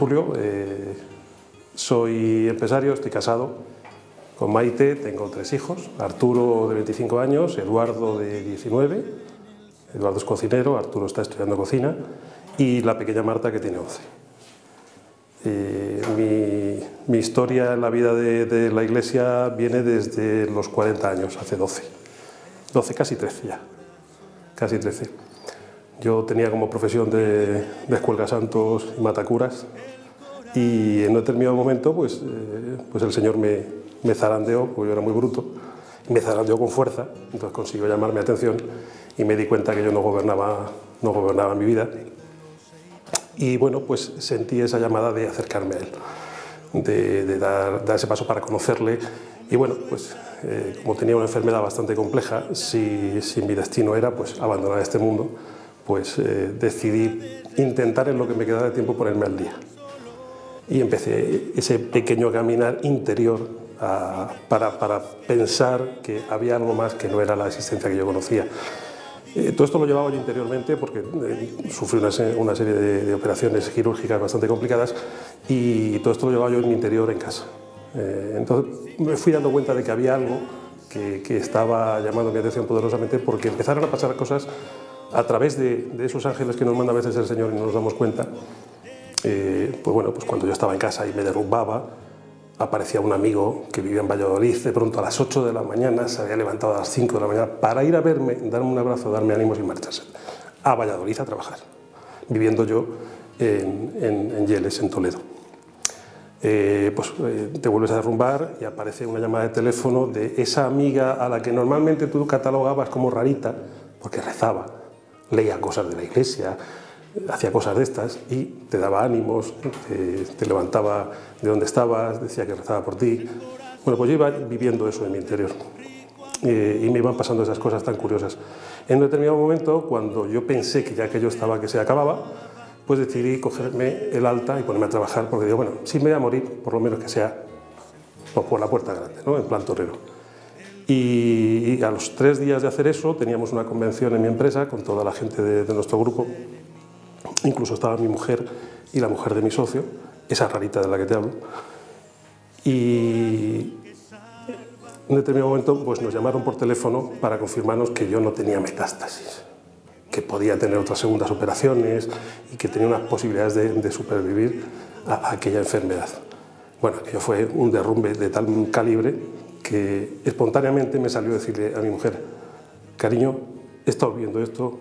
Julio, soy empresario, estoy casado con Maite, tengo 3 hijos, Arturo de 25 años, Eduardo de 19, Eduardo es cocinero, Arturo está estudiando cocina, y la pequeña Marta, que tiene 11. Mi historia en la vida de la Iglesia viene desde los 40 años, hace 12, casi 13 ya, casi 13. Yo tenía como profesión de escuelgasantos y matacuras, y en un determinado momento pues el Señor me zarandeó, porque yo era muy bruto, me zarandeó con fuerza, entonces consiguió llamar mi atención y me di cuenta que yo no gobernaba mi vida. Y bueno, pues sentí esa llamada de acercarme a Él, de dar ese paso para conocerle. Y bueno, pues como tenía una enfermedad bastante compleja, si mi destino era pues abandonar este mundo, pues decidí intentar en lo que me quedaba de tiempo ponerme al día. Y empecé ese pequeño caminar interior para pensar que había algo más que no era la existencia que yo conocía. Todo esto lo llevaba yo interiormente porque sufrí una serie de operaciones quirúrgicas bastante complicadas, y todo esto lo llevaba yo en mi interior en casa. Entonces me fui dando cuenta de que había algo que estaba llamando mi atención poderosamente, porque empezaron a pasar cosas a través de esos ángeles que nos manda a veces el Señor y no nos damos cuenta. Pues bueno, pues cuando yo estaba en casa y me derrumbaba, aparecía un amigo que vivía en Valladolid, de pronto a las 8 de la mañana, se había levantado a las 5 de la mañana para ir a verme, darme un abrazo, darme ánimos y marcharse a Valladolid a trabajar, viviendo yo en Yeles, en Toledo. Te vuelves a derrumbar y aparece una llamada de teléfono de esa amiga a la que normalmente tú catalogabas como rarita, porque rezaba, leía cosas de la Iglesia, hacía cosas de estas y te daba ánimos, te levantaba de donde estabas, decía que rezaba por ti. Bueno, pues yo iba viviendo eso en mi interior, y me iban pasando esas cosas tan curiosas. En un determinado momento, cuando yo pensé que ya aquello estaba que se acababa, pues decidí cogerme el alta y ponerme a trabajar, porque digo, bueno, si me voy a morir, por lo menos que sea por la puerta grande, ¿no? En plan torero. Y a los 3 días de hacer eso, teníamos una convención en mi empresa con toda la gente de nuestro grupo. Incluso estaba mi mujer y la mujer de mi socio, esa rarita de la que te hablo. Y en un determinado momento pues nos llamaron por teléfono para confirmarnos que yo no tenía metástasis, que podía tener otras segundas operaciones y que tenía unas posibilidades de supervivir a aquella enfermedad. Bueno, aquello fue un derrumbe de tal calibre que espontáneamente me salió decirle a mi mujer: cariño, he estado viendo esto,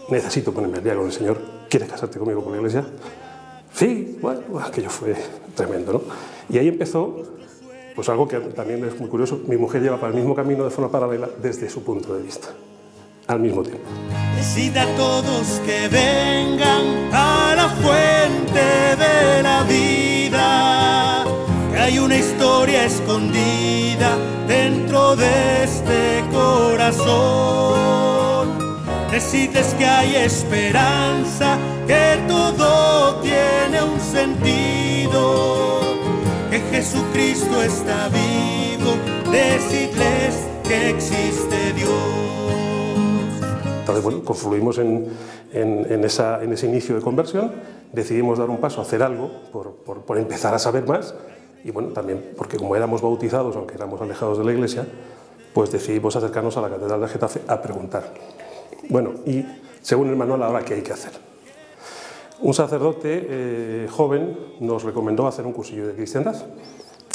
necesito ponerme al día con el Señor, ¿quieres casarte conmigo por la Iglesia? Sí, bueno, aquello fue tremendo, ¿no? Y ahí empezó pues algo que también es muy curioso. Mi mujer lleva para el mismo camino de forma paralela desde su punto de vista, al mismo tiempo. Decid a todos que vengan a la fuente de la vida, que hay una historia escondida dentro de este corazón. Decidles que hay esperanza, que todo tiene un sentido, que Jesucristo está vivo. Decidles que existe Dios. Entonces, bueno, confluimos en ese inicio de conversión, decidimos dar un paso, hacer algo por empezar a saber más, y bueno, también porque como éramos bautizados, aunque éramos alejados de la Iglesia, pues decidimos acercarnos a la Catedral de Getafe a preguntar. Bueno, y según el manual, ahora, ¿qué hay que hacer? Un sacerdote joven nos recomendó hacer un cursillo de cristiandad,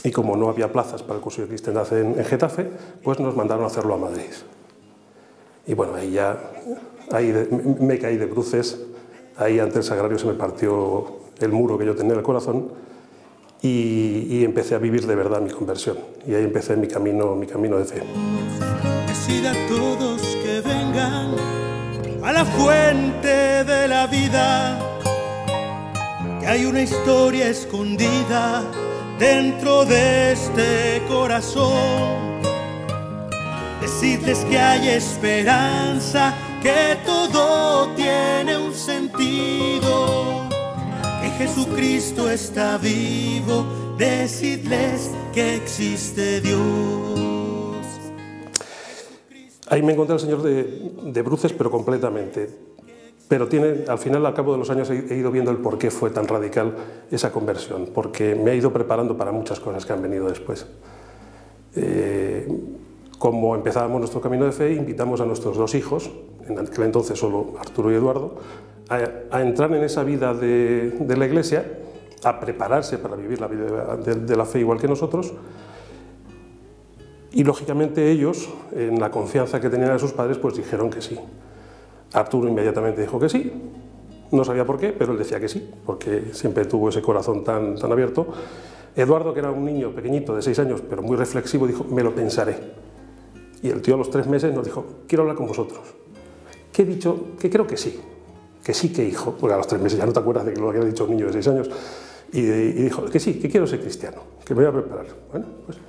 y como no había plazas para el cursillo de cristiandad en Getafe, pues nos mandaron a hacerlo a Madrid. Y bueno, ahí me caí de bruces, ahí ante el sagrario se me partió el muro que yo tenía en el corazón, y empecé a vivir de verdad mi conversión, y ahí empecé mi camino de fe. Decid a todos que vengan a la fuente de la vida, que hay una historia escondida dentro de este corazón. Decidles que hay esperanza, que todo tiene un sentido, que Jesucristo está vivo. Decidles que existe Dios. Ahí me encontré al Señor de bruces, pero completamente. Pero al final, al cabo de los años, he ido viendo el por qué fue tan radical esa conversión, porque me ha ido preparando para muchas cosas que han venido después. Como empezábamos nuestro camino de fe, invitamos a nuestros 2 hijos, en aquel entonces solo Arturo y Eduardo, a entrar en esa vida de la Iglesia, a prepararse para vivir la vida de la fe igual que nosotros, y lógicamente ellos, en la confianza que tenían a sus padres, pues dijeron que sí. Arturo inmediatamente dijo que sí, no sabía por qué, pero él decía que sí, porque siempre tuvo ese corazón tan abierto. Eduardo, que era un niño pequeñito de 6 años, pero muy reflexivo, dijo, me lo pensaré. Y el tío a los 3 meses nos dijo, quiero hablar con vosotros. Que he dicho que creo que sí, que hijo, porque a los 3 meses ya no te acuerdas de lo que había dicho un niño de 6 años, y dijo que sí, que quiero ser cristiano, que me voy a preparar. Bueno, pues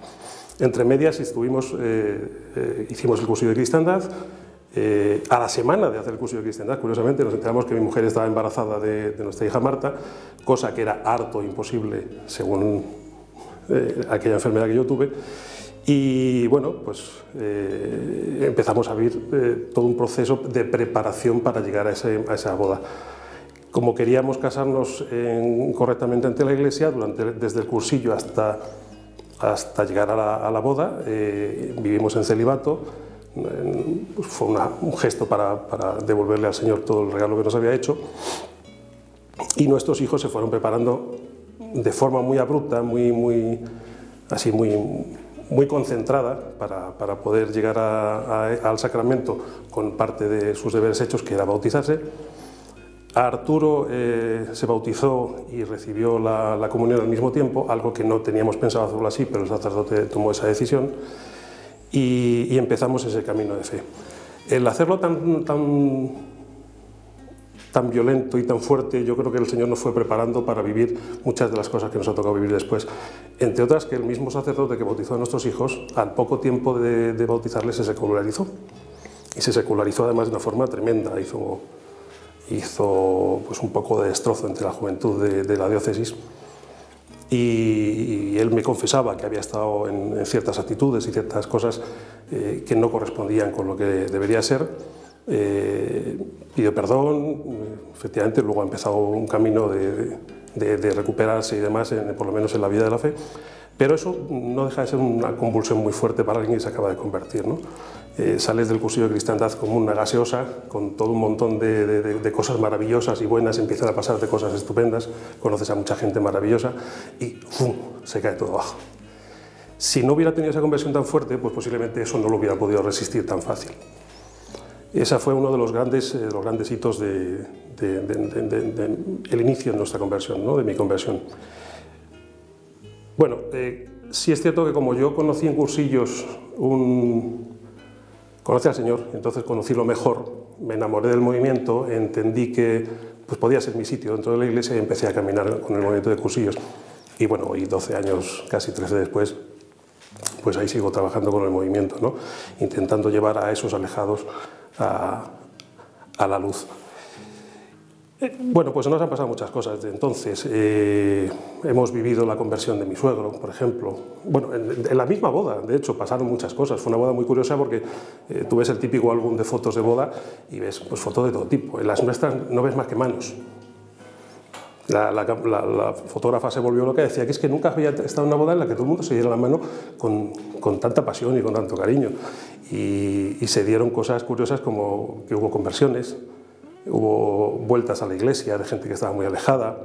entre medias hicimos el cursillo de cristiandad. A la semana de hacer el cursillo de cristiandad, curiosamente, nos enteramos que mi mujer estaba embarazada de nuestra hija Marta, cosa que era harto imposible según aquella enfermedad que yo tuve. Y bueno, pues empezamos a vivir todo un proceso de preparación para llegar a esa boda. Como queríamos casarnos correctamente ante la Iglesia, desde el cursillo hasta llegar a la boda, vivimos en celibato. Pues fue un gesto para devolverle al Señor todo el regalo que nos había hecho, y nuestros hijos se fueron preparando de forma muy abrupta, muy concentrada para poder llegar al sacramento con parte de sus deberes hechos, que era bautizarse. A Arturo se bautizó y recibió la comunión al mismo tiempo, algo que no teníamos pensado hacerlo así, pero el sacerdote tomó esa decisión. Y empezamos ese camino de fe. El hacerlo tan violento y tan fuerte, yo creo que el Señor nos fue preparando para vivir muchas de las cosas que nos ha tocado vivir después. Entre otras, que el mismo sacerdote que bautizó a nuestros hijos, al poco tiempo de bautizarles, se secularizó. Y se secularizó además de una forma tremenda. Hizo pues, un poco de destrozo entre la juventud de la diócesis. Y él me confesaba que había estado en ciertas actitudes y ciertas cosas que no correspondían con lo que debería ser. Pidió perdón, efectivamente luego ha empezado un camino de recuperarse y demás, por lo menos en la vida de la fe, pero eso no deja de ser una convulsión muy fuerte para alguien que se acaba de convertir, ¿no? Sales del cursillo de cristiandad como una gaseosa, con todo un montón de cosas maravillosas y buenas, empiezan a pasarte cosas estupendas, conoces a mucha gente maravillosa y ¡fum!, se cae todo abajo. Si no hubiera tenido esa conversión tan fuerte, pues posiblemente eso no lo hubiera podido resistir tan fácil. Ese fue uno de los grandes hitos del inicio de nuestra conversión, ¿no? De mi conversión. Bueno, sí es cierto que como yo conocí en cursillos conocí al Señor, entonces conocí lo mejor, me enamoré del movimiento, entendí que pues, podía ser mi sitio dentro de la Iglesia y empecé a caminar con el movimiento de cursillos. Y bueno, hoy 12 años, casi 13 después, pues ahí sigo trabajando con el movimiento, ¿no? Intentando llevar a esos alejados a la luz. Bueno, pues nos han pasado muchas cosas desde entonces. Hemos vivido la conversión de mi suegro, por ejemplo. Bueno, en la misma boda, de hecho, pasaron muchas cosas. Fue una boda muy curiosa porque tú ves el típico álbum de fotos de boda y ves pues, fotos de todo tipo. En las nuestras no ves más que manos. La fotógrafa se volvió loca y decía que es que nunca había estado en una boda en la que todo el mundo se diera la mano con tanta pasión y con tanto cariño. Y se dieron cosas curiosas como que hubo conversiones, hubo vueltas a la iglesia de gente que estaba muy alejada.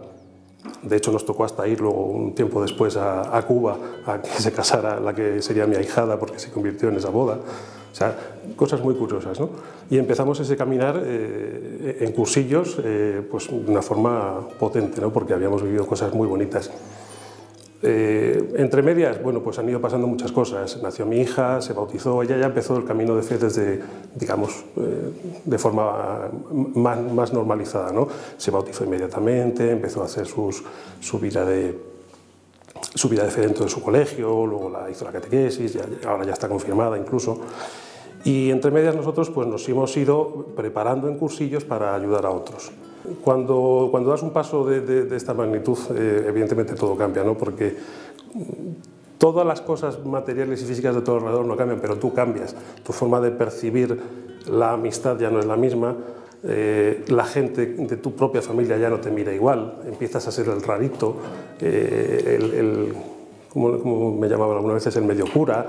De hecho, nos tocó hasta ir luego un tiempo después a Cuba a que se casara la que sería mi ahijada porque se convirtió en esa boda. O sea, cosas muy curiosas, ¿no? Y empezamos ese caminar en cursillos pues, de una forma potente, ¿no? Porque habíamos vivido cosas muy bonitas. Entre medias, bueno, pues han ido pasando muchas cosas. Nació mi hija, se bautizó, ella ya empezó el camino de fe desde, digamos, de forma más normalizada, ¿no? Se bautizó inmediatamente, empezó a hacer su vida de fe dentro de su colegio, luego hizo la catequesis, ahora ya está confirmada incluso. Y entre medias nosotros pues, nos hemos ido preparando en cursillos para ayudar a otros. Cuando das un paso de esta magnitud, evidentemente todo cambia, ¿no? Porque todas las cosas materiales y físicas de todo alrededor no cambian, pero tú cambias. Tu forma de percibir la amistad ya no es la misma, la gente de tu propia familia ya no te mira igual, empiezas a ser el rarito, como me llamaban algunas veces, el medio cura,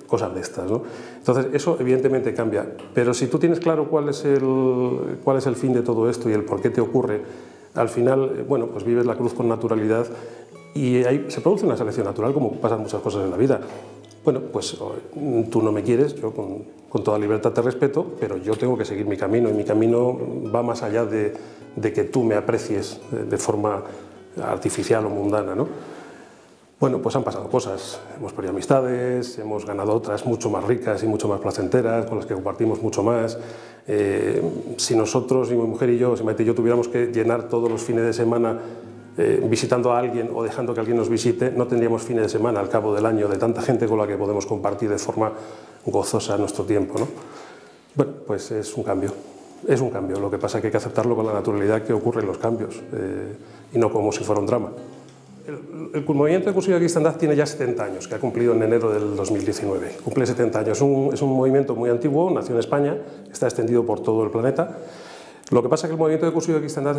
cosas de estas, ¿no? Entonces eso evidentemente cambia, pero si tú tienes claro cuál es el fin de todo esto y el por qué te ocurre, al final, bueno, pues vives la cruz con naturalidad y ahí se produce una selección natural, como pasan muchas cosas en la vida. Bueno, pues tú no me quieres, yo con toda libertad te respeto, pero yo tengo que seguir mi camino y mi camino va más allá de que tú me aprecies de forma artificial o mundana, ¿no? Bueno, pues han pasado cosas, hemos perdido amistades, hemos ganado otras mucho más ricas y mucho más placenteras, con las que compartimos mucho más. Si nosotros, mi mujer y yo, si Maite y yo tuviéramos que llenar todos los fines de semana visitando a alguien o dejando que alguien nos visite, no tendríamos fines de semana al cabo del año de tanta gente con la que podemos compartir de forma gozosa nuestro tiempo, ¿no? Bueno, pues es un cambio, lo que pasa es que hay que aceptarlo con la naturalidad que ocurren los cambios y no como si fuera un drama. El movimiento de Cursillo de Cristandad tiene ya 70 años, que ha cumplido en enero del 2019. Cumple 70 años. Es un movimiento muy antiguo, nació en España, está extendido por todo el planeta. Lo que pasa es que el movimiento de Cursillo de Cristandad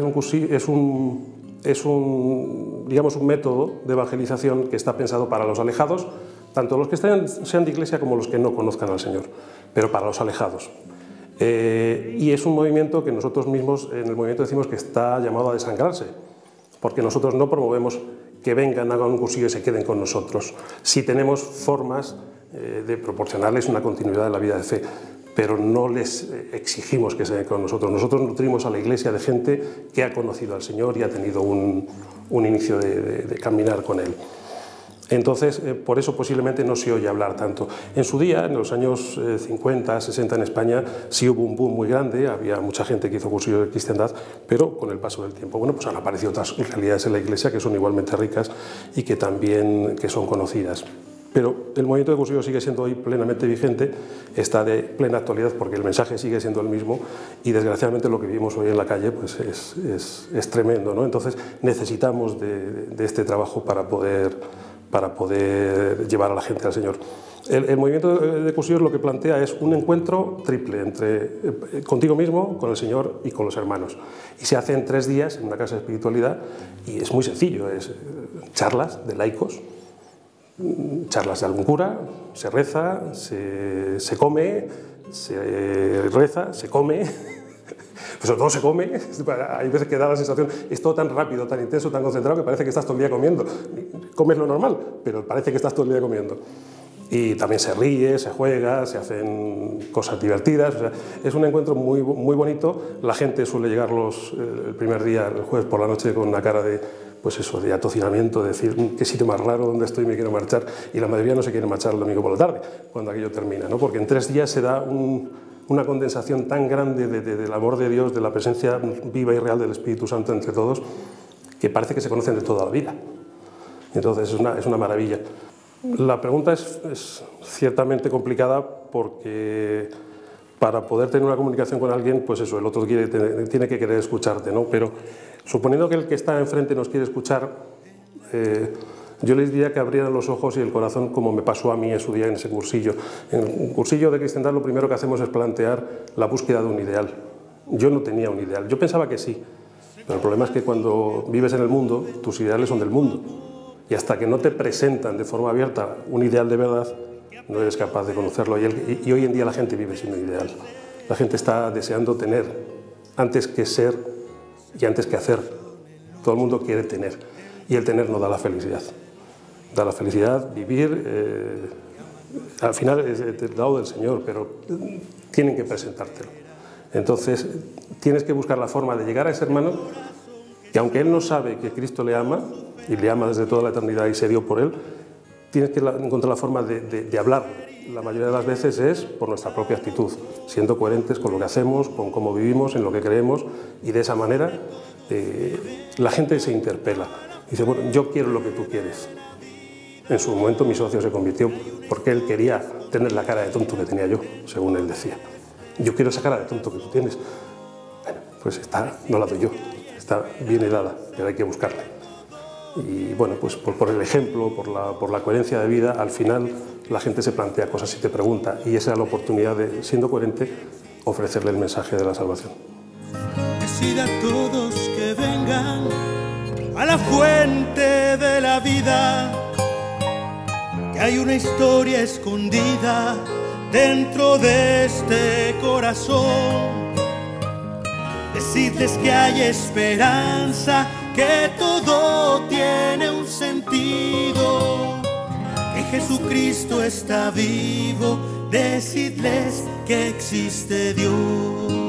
es un método de evangelización que está pensado para los alejados, tanto los que sean de iglesia como los que no conozcan al Señor, pero para los alejados. Y es un movimiento que nosotros mismos en el movimiento decimos que está llamado a desangrarse, porque nosotros no promovemos que vengan, hagan un cursillo y se queden con nosotros. Sí tenemos formas de proporcionarles una continuidad de la vida de fe, pero no les exigimos que se queden con nosotros. Nosotros nutrimos a la Iglesia de gente que ha conocido al Señor y ha tenido un inicio de caminar con Él. Entonces, por eso posiblemente no se oye hablar tanto. En su día, en los años 50, 60 en España, sí hubo un boom muy grande, había mucha gente que hizo cursillo de cristiandad, pero con el paso del tiempo, bueno, pues han aparecido otras realidades en la Iglesia que son igualmente ricas y que también son conocidas. Pero el movimiento de cursillo sigue siendo hoy plenamente vigente, está de plena actualidad porque el mensaje sigue siendo el mismo y desgraciadamente lo que vivimos hoy en la calle pues es tremendo, ¿no? Entonces necesitamos de este trabajo para poder llevar a la gente al Señor. El movimiento de cursillos lo que plantea es un encuentro triple entre contigo mismo, con el Señor y con los hermanos. Y se hace en 3 días en una casa de espiritualidad y es muy sencillo, es charlas de laicos, charlas de algún cura, se reza, se come, se reza, se come, pues sobre todo se come, hay veces que da la sensación, es todo tan rápido, tan intenso, tan concentrado que parece que estás todo el día comiendo. Comes lo normal, pero parece que estás todo el día comiendo. Y también se ríe, se juega, se hacen cosas divertidas, o sea, es un encuentro muy, muy bonito. La gente suele llegar el primer día, el jueves por la noche, con una cara de atocinamiento, de decir qué sitio más raro, dónde estoy, me quiero marchar, y la mayoría no se quiere marchar el domingo por la tarde, cuando aquello termina, ¿no? Porque en 3 días se da una condensación tan grande del amor de Dios, de la presencia viva y real del Espíritu Santo entre todos, que parece que se conocen de toda la vida. Entonces es una maravilla. La pregunta es ciertamente complicada porque para poder tener una comunicación con alguien, pues eso, el otro tiene que querer escucharte, ¿no? Pero suponiendo que el que está enfrente nos quiere escuchar, yo les diría que abrieran los ojos y el corazón como me pasó a mí en su día en ese cursillo. En el cursillo de cristiandad lo primero que hacemos es plantear la búsqueda de un ideal. Yo no tenía un ideal, yo pensaba que sí, pero el problema es que cuando vives en el mundo, tus ideales son del mundo. Y hasta que no te presentan de forma abierta un ideal de verdad, no eres capaz de conocerlo. Y hoy en día la gente vive sin un ideal. La gente está deseando tener antes que ser y antes que hacer. Todo el mundo quiere tener. Y el tener no da la felicidad. Da la felicidad, vivir, al final es el lado del Señor, pero tienen que presentártelo. Entonces tienes que buscar la forma de llegar a ese hermano que aunque él no sabe que Cristo le ama, y le ama desde toda la eternidad y se dio por él, tienes que encontrar la forma de hablar. La mayoría de las veces es por nuestra propia actitud, siendo coherentes con lo que hacemos, con cómo vivimos, en lo que creemos, y de esa manera la gente se interpela. Dice, bueno, yo quiero lo que tú quieres. En su momento mi socio se convirtió porque él quería tener la cara de tonto que tenía yo, según él decía. Yo quiero esa cara de tonto que tú tienes. Bueno, pues no la doy yo, está bien dada, pero hay que buscarla. Y bueno, pues por el ejemplo, por la coherencia de vida, al final la gente se plantea cosas y te pregunta, y esa es la oportunidad de, siendo coherente, ofrecerle el mensaje de la salvación. Decid a todos que vengan a la fuente de la vida, que hay una historia escondida dentro de este corazón. Decidles que hay esperanza, que todo tiene un sentido, que Jesucristo está vivo. Decidles que existe Dios.